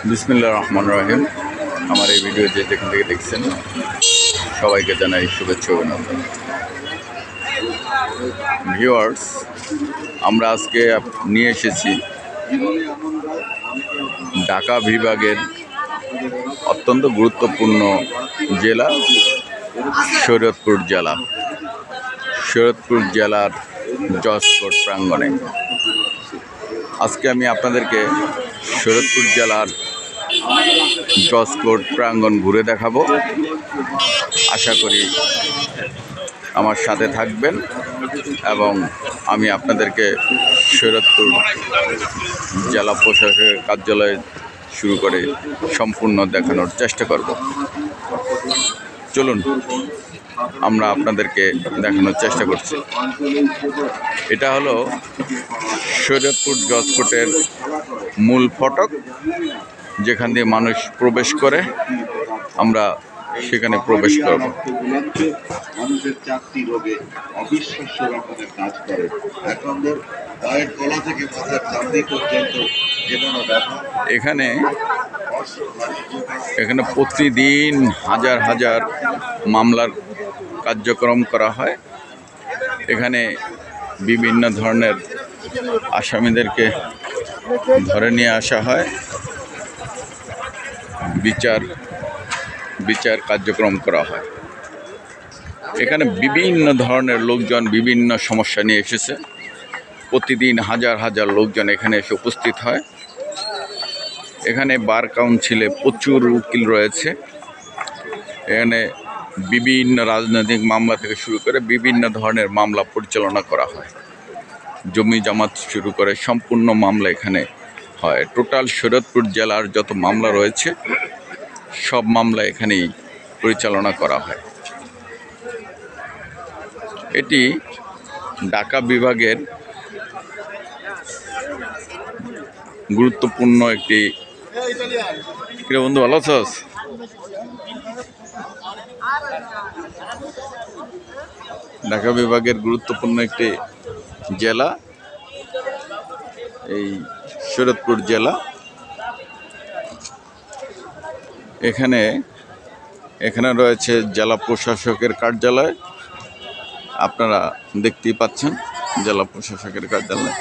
বিসমিল্লাহির রহমানির রহিম। আমার এই ভিডিও যেখান থেকে দেখছেন সবাইকে জানাই শুভেচ্ছা ও অভিনন্দন। ভিউয়ার্স, আমরা আজকে নিয়ে এসেছি ঢাকা বিভাগের অত্যন্ত গুরুত্বপূর্ণ জেলা শরীয়তপুর জেলার জজ কোর্ট প্রাঙ্গণে। আজকে আমি আপনাদেরকে শরীয়তপুর জেলার জজ কোর্ট প্রাঙ্গণ ঘুরে দেখাবো। আশা করি আমার সাথে থাকবেন এবং আমি আপনাদেরকে শরীয়তপুর জেলা প্রশাসকের কার্যালয় শুরু করে সম্পূর্ণ দেখানোর চেষ্টা করব। চলুন আমরা আপনাদেরকে দেখানোর চেষ্টা করছি। এটা হলো শরীয়তপুর জজ কোর্টের মূল ফটক, যেখান দিয়ে মানুষ প্রবেশ করে। আমরা সেখানে প্রবেশ করব। মানুষের 4টি রোগে অবিশ্বাস্য রকমের কাজ করে। এখনদের পায়ের তলা থেকে মাথার চামড়ি পর্যন্ত যেকোনো ব্যথা এখানে প্রতিদিন হাজার হাজার মামলার কার্যক্রম করা হয়। এখানে বিভিন্ন ধরনের আসামিদেরকে ধরে নিয়ে আসা হয়, বিচার কার্যক্রম করা হয়। এখানে বিভিন্ন ধরনের লোকজন বিভিন্ন সমস্যা নিয়ে এসেছে। প্রতিদিন হাজার হাজার লোকজন এখানে এসে উপস্থিত হয়। এখানে বার কাউন্সিলে প্রচুর উকিল রয়েছে। এখানে বিভিন্ন রাজনৈতিক মামলা থেকে শুরু করে বিভিন্ন ধরনের মামলা পরিচালনা করা হয়। জমি জামাত শুরু করে সম্পূর্ণ মামলা এখানে হয়। টোটাল শরীয়তপুর জেলার যত মামলা রয়েছে সব মামলা এখানেই পরিচালনা করা হয়। এটি ঢাকা বিভাগের গুরুত্বপূর্ণ একটি বন্ধু, ভালো আছস? ঢাকা বিভাগের গুরুত্বপূর্ণ একটি জেলা এই শরীয়তপুর জেলা। এখানে রয়েছে জেলা প্রশাসকের কার্যালয়। আপনারা দেখতেই পাচ্ছেন জেলা প্রশাসকের কার্যালয়।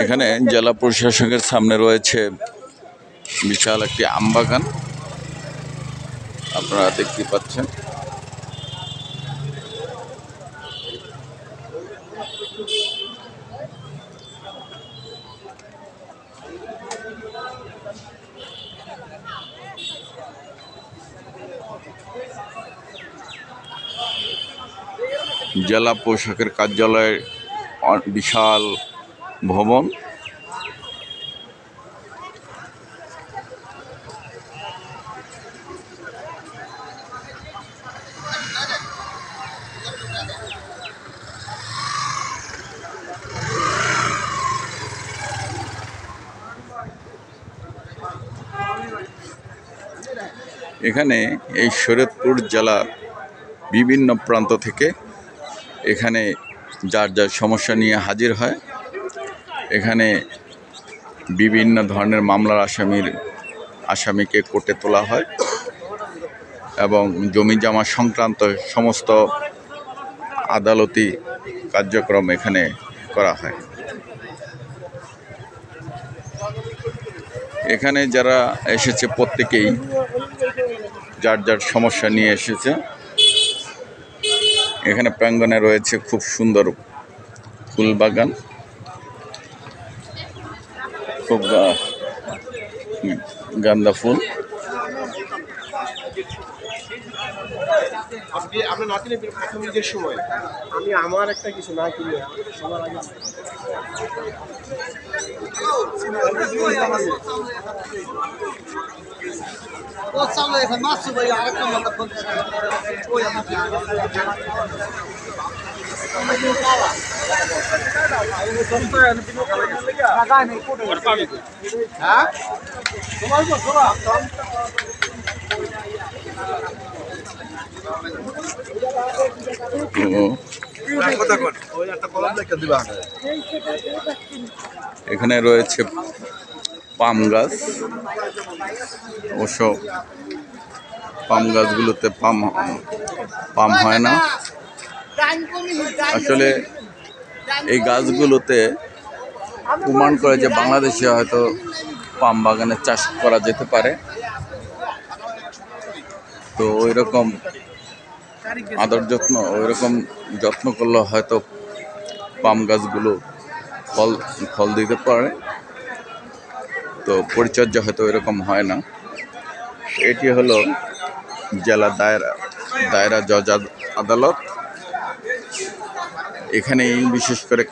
এখানে জেলা প্রশাসকের সামনে রয়েছে বিশাল একটি আমবাগান, আপনারা দেখতে পাচ্ছেন। জেলা প্রশাসকের কার্যালয়ের বিশাল ভবন। এখানে এই শরীয়তপুর জেলার বিভিন্ন প্রান্ত থেকে এখানে যার যার সমস্যা নিয়ে হাজির হয়। এখানে বিভিন্ন ধরনের মামলার আসামিকে কোর্টে তোলা হয় এবং জমি জমা সংক্রান্ত সমস্ত আদালতি কার্যক্রম এখানে করা হয়। এখানে যারা এসেছে প্রত্যেকেই যার যার সমস্যা নিয়ে এসেছে। এখানে প্রাঙ্গণে রয়েছে খুব সুন্দর ফুল বাগান, খুব গাঁদা ফুল। আপনার নাতিনের প্রথম ঈদের সময় আমি আমার একটা কিছু না কিনে সবার আগে এখানে রয়েছে পাম গাছ। অবশ্য পাম গাছগুলোতে পাম হয় না। আসলে এই গাছগুলোতে প্রমাণ করে যে বাংলাদেশে হয়তো পাম বাগানের চাষ করা যেতে পারে। তো ওই রকম ওইরকম যত্ন করলে হয়তো পাম গাছগুলো ফল দিতে পারে। তো পরিচর্যা হয়তো এরকম হয় না। এটি হলো জেলা দায়রা জজ আদালত। এখানেই বিশেষ করে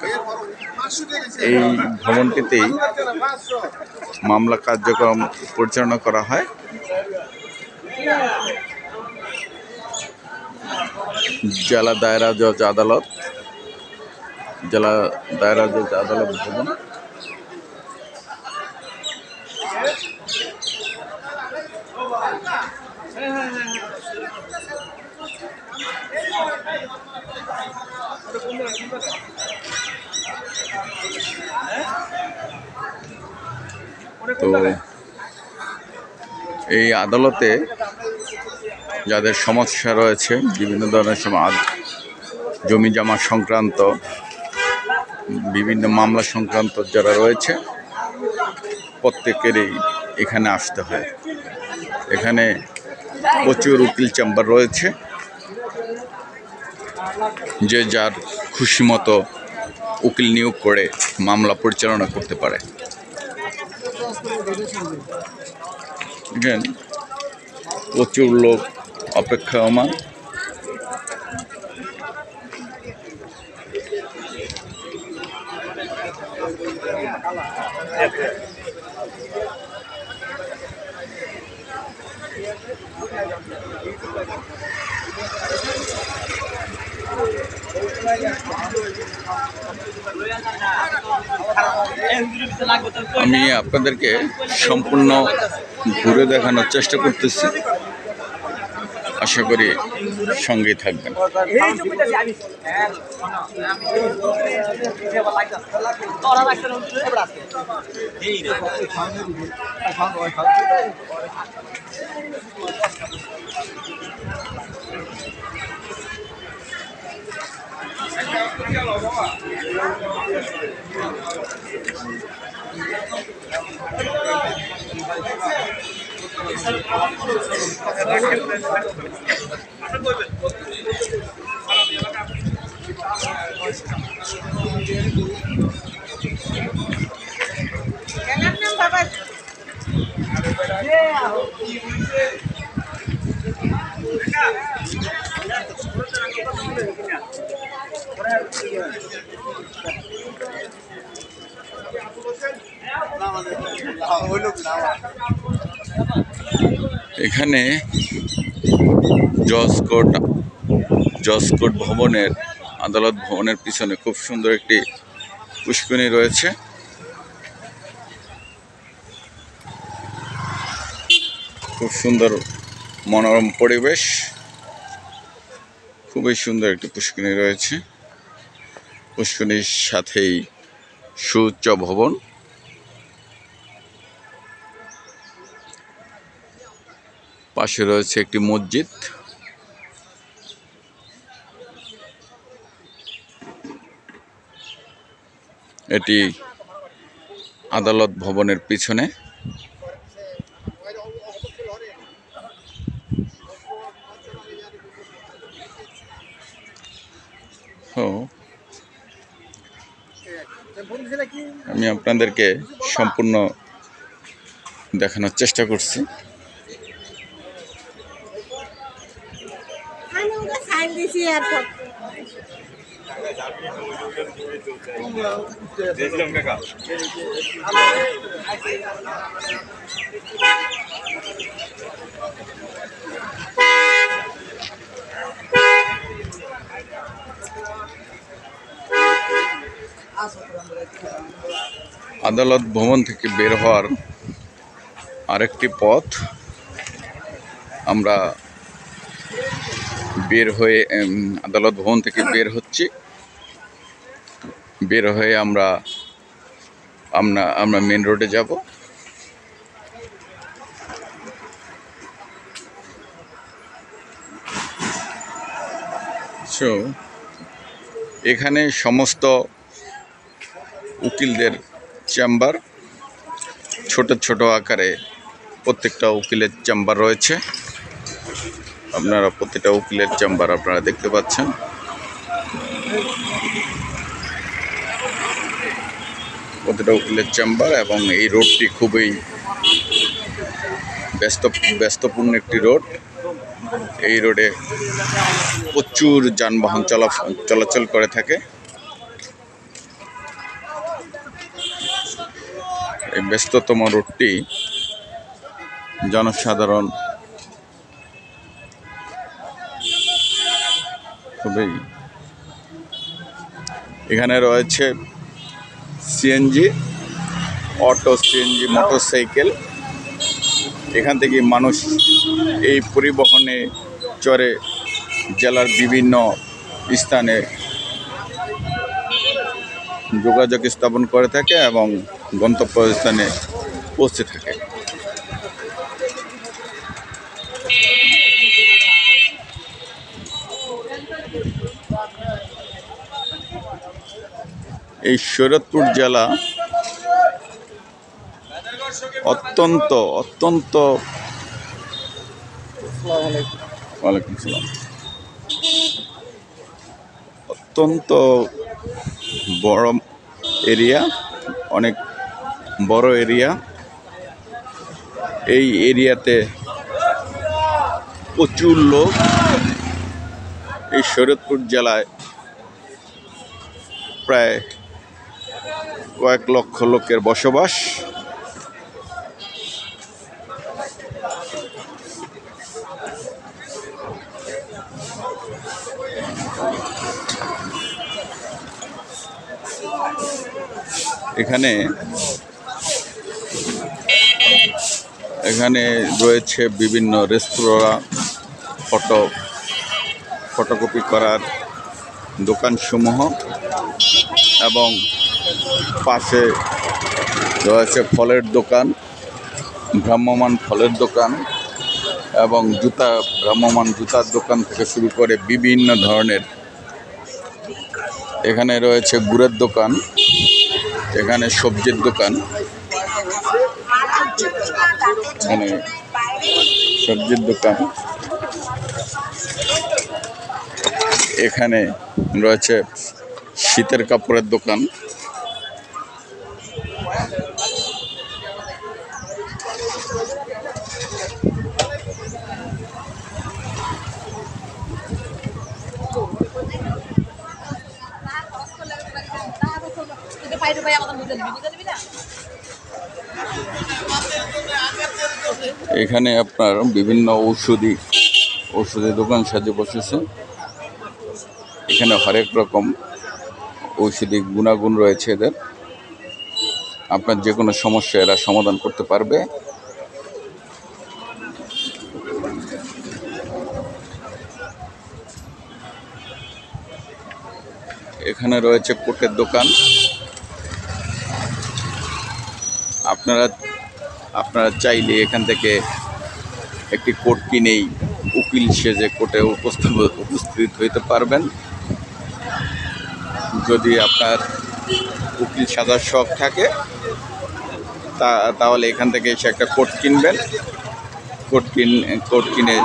এই ভবনটিতেই মামলা কার্যক্রম পরিচালনা করা হয়। জেলা দায়রা জজ আদালত, জেলা দায়রা জজ আদালত ভবন। তো এই আদালতে যাদের সমস্যা রয়েছে, বিভিন্ন ধরনের জমি জমা সংক্রান্ত বিভিন্ন মামলা সংক্রান্ত যারা রয়েছে, প্রত্যেকেরই এখানে আসতে হয়। এখানে প্রচুর উকিল চেম্বার রয়েছে, যে যার খুশি মতো উকিল নিয়োগ করে মামলা পরিচালনা করতে পারে। প্রচুর লোক অপেক্ষামান। আমি আপনাদেরকে সম্পূর্ণ ঘুরে দেখানোর চেষ্টা করতেছি, আশা করি সঙ্গেই থাকবেন। এখানে জজ কোর্ট ভবনের আদালত ভবনের পিছনে খুব সুন্দর একটি পুষ্করিণী রয়েছে। খুব সুন্দর মনোরম পরিবেশ, খুবই সুন্দর একটি পুষ্করিণী রয়েছে। পুষ্করিণীর সাথেই সুউচ্চ ভবন। পাশে রয়েছে একটি মসজিদ। এটি আদালত ভবনের পিছনে। আমি আপনাদেরকে সম্পূর্ণ দেখানোর চেষ্টা করছি। আদালত ভবন থেকে বের হওয়ার আরেকটি পথ। আমরা বের হয়ে আদালত ভবন থেকে বের হচ্ছি। বের হয়ে আমরা মেন রোডে যাব। সো এখানে সমস্ত উকিলদের চেম্বার, ছোট ছোট আকারে প্রত্যেকটা উকিলের চেম্বার রয়েছে। আপনারা প্রত্যেকটা উকিলের চেম্বার আপনারা দেখতে পাচ্ছেন। প্রত্যেকটা উকিলের চেম্বার, এবং এই রোডটি খুবই ব্যস্তপূর্ণ একটি রোড। এই রোডে প্রচুর যানবাহন চলাচল করে থাকে। এই ব্যস্ততম রোডটি জনসাধারণ খুবই, এখানে রয়েছে সিএনজি, অটো, সিএনজি, মোটরসাইকেল। এখান থেকে মানুষ এই পরিবহনে চড়ে জেলার বিভিন্ন স্থানে যোগাযোগ স্থাপন করে থাকে এবং গন্তব্যস্থানে পৌঁছে থাকে। এই শরীয়তপুর জেলা অত্যন্ত ওয়ালাইকুম সালাম, অত্যন্ত বড় এরিয়া, অনেক বড় এরিয়া। এই এরিয়াতে প্রচুর লোক। এই শরীয়তপুর জেলায় প্রায় কয়েক লক্ষ লোকের বসবাস। এখানে রয়েছে বিভিন্ন রেস্তোরাঁ, ফটোকপি করার দোকানসমূহ, এবং পাশে রয়েছে ফলের দোকান, ভ্রাম্যমাণ ফলের দোকান, এবং ভ্রাম্যমাণ জুতার দোকান থেকে শুরু করে বিভিন্ন ধরনের। এখানে রয়েছে গুড়ের দোকান, এখানে সবজির দোকান, এখানে সবজির দোকান, এখানে রয়েছে শীতের কাপড়ের দোকান। এখানে আপনার বিভিন্ন ঔষধি দোকান সাজিয়ে বসেছে। এখানে হরেক রকম ঔষধি গুণাগুণ রয়েছে এদের। আপনার যে কোনো সমস্যা এরা সমাধান করতে পারবে। এখানে রয়েছে কোটের দোকান। আপনারা চাইলে এখান থেকে একটি কোট কিনেই উকিল সেজে কোর্টে উপস্থিত হইতে পারবেন। যদি আপনার উকিল সাজার শখ থাকে তাহলে এখান থেকে এসে একটা কোট কিনবেন। কোট কিনে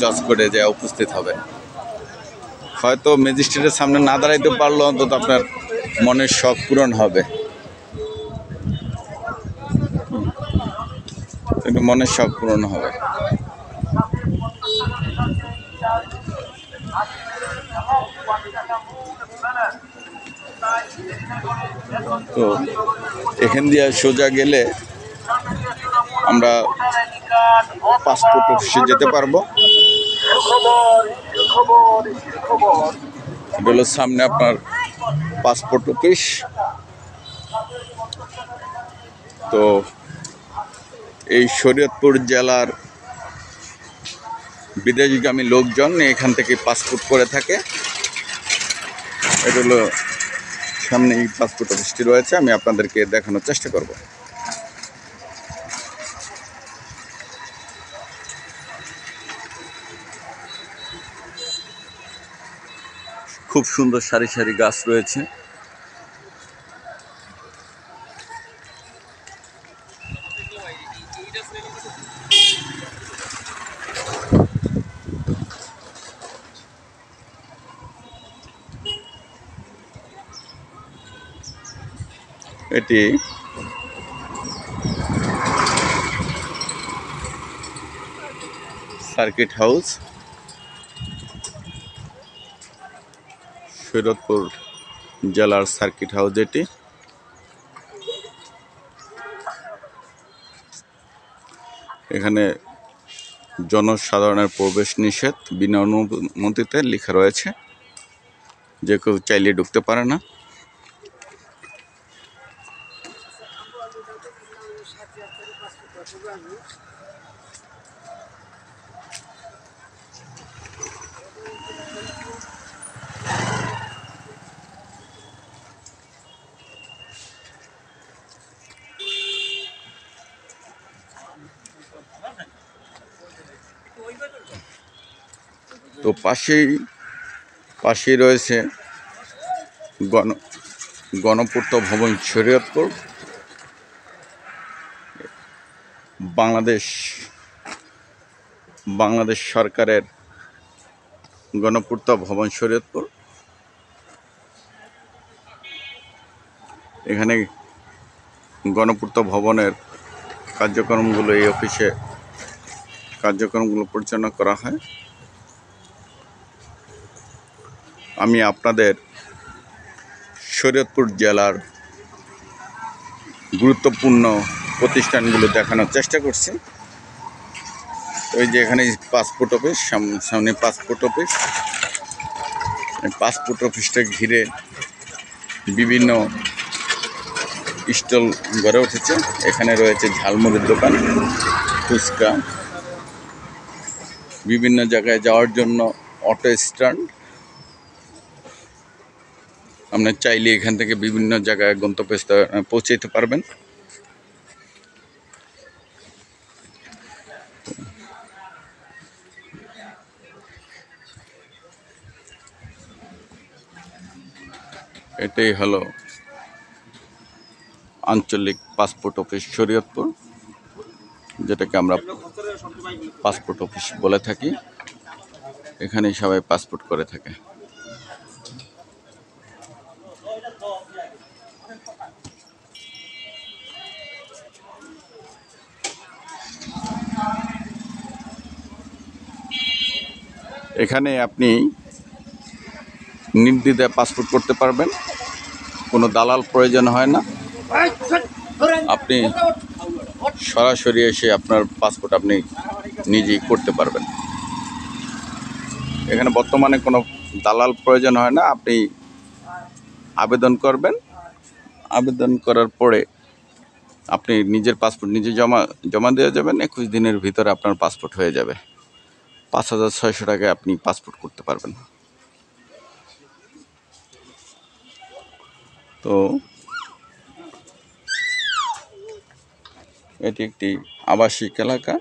জজ করে যায় উপস্থিত হবেন। হয়তো ম্যাজিস্ট্রেটের সামনে না দাঁড়াইতে পারলেও অন্তত আপনার মনের শখ পূরণ হবে। মনের শখ পূরণ হবে। তো এখান দিয়ে সোজা গেলে আমরা পাসপোর্ট অফিসে যেতে পারবো। এটা হলো সামনে আপনার পাসপোর্ট অফিস। তো এই শরীয়তপুর জেলার বিদেশগামী লোকজন এখান থেকে পাসপোর্ট করে থাকে। এটা হলো সামনে এই পাসপোর্ট অফিসটি রয়েছে, আমি আপনাদেরকে দেখানোর চেষ্টা করব। খুব সুন্দর সারি সারি গাছ রয়েছে। এটি সার্কিট হাউস, শরীয়তপুর জেলার সার্কিট হাউস এটি। এখানে জনসাধারণের প্রবেশ নিষেধ, বিনা অনুমতিতে লেখা রয়েছে, যে কেউ চাইলে ঢুকতে পারে না। তো পাশেই রয়েছে গণপূর্ত ভবন শরীয়তপুর। বাংলাদেশ সরকারের গণপূর্ত ভবন শরীয়তপুর। এখানে গণপূর্ত ভবনের কার্যক্রমগুলো, এই অফিসে কার্যক্রমগুলো পরিচালনা করা হয়। আমি আপনাদের শরীয়তপুর জেলার গুরুত্বপূর্ণ প্রতিষ্ঠানগুলো দেখানোর চেষ্টা করছি। ওই যে এখানে পাসপোর্ট অফিস, সামনে পাসপোর্ট অফিস। পাসপোর্ট অফিসটা ঘিরে বিভিন্ন স্টল গড়ে উঠেছে। এখানে রয়েছে ঝালমুড়ির দোকান, ফুচকা, বিভিন্ন জায়গায় যাওয়ার জন্য অটো স্ট্যান্ড। আপনি চাইলে এখান থেকে বিভিন্ন জায়গায় গন্তব্যস্থলে পৌঁছাতে পারবেন। এটাই হলো আঞ্চলিক পাসপোর্ট অফিস শরীয়তপুর, যেটাকে আমরা পাসপোর্ট অফিস বলে থাকি। এখানেই সবাই পাসপোর্ট করে থাকে। এখানে আপনি নির্দ্বিধায় পাসপোর্ট করতে পারবেন, কোনো দালাল প্রয়োজন হয় না। আপনি সরাসরি এসে আপনার পাসপোর্ট আপনি নিজেই করতে পারবেন। এখানে বর্তমানে কোনো দালাল প্রয়োজন হয় না। আপনি আবেদন করবেন, আবেদন করার পরে আপনি নিজের পাসপোর্ট নিজে জমা দিয়ে যাবেন। 21 দিনের ভিতরে আপনার পাসপোর্ট হয়ে যাবে। 5,600 টাকায় আপনি পাসপোর্ট করতে পারবেন। তো এটি একটি আবাসিক এলাকা।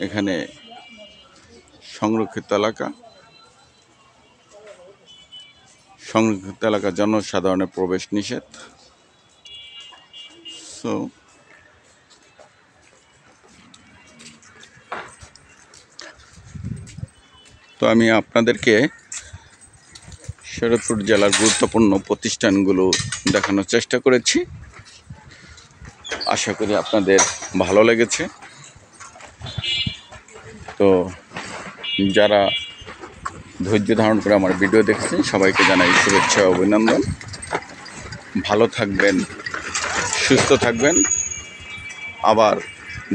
এখানে সংরক্ষিত এলাকা জনসাধারণের প্রবেশ নিষেধ। তো আমি আপনাদেরকে শরীয়তপুর জেলার গুরুত্বপূর্ণ প্রতিষ্ঠানগুলো দেখানোর চেষ্টা করেছি। আশা করি আপনাদের ভালো লেগেছে। তো যারা ধৈর্য ধারণ করে আমার ভিডিও দেখছেন, সবাইকে জানাই শুভেচ্ছা ও অভিনন্দন। ভালো থাকবেন, সুস্থ থাকবেন। আবার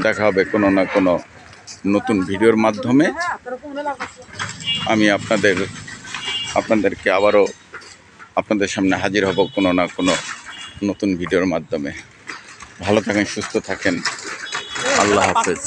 দেখা হবে কোনো না কোনো নতুন ভিডিওর মাধ্যমে। আমি আপনাদেরকে আবারও আপনাদের সামনে হাজির হব কোনো না কোনো নতুন ভিডিওর মাধ্যমে। ভালো থাকেন, সুস্থ থাকেন, আল্লাহ হাফেজ।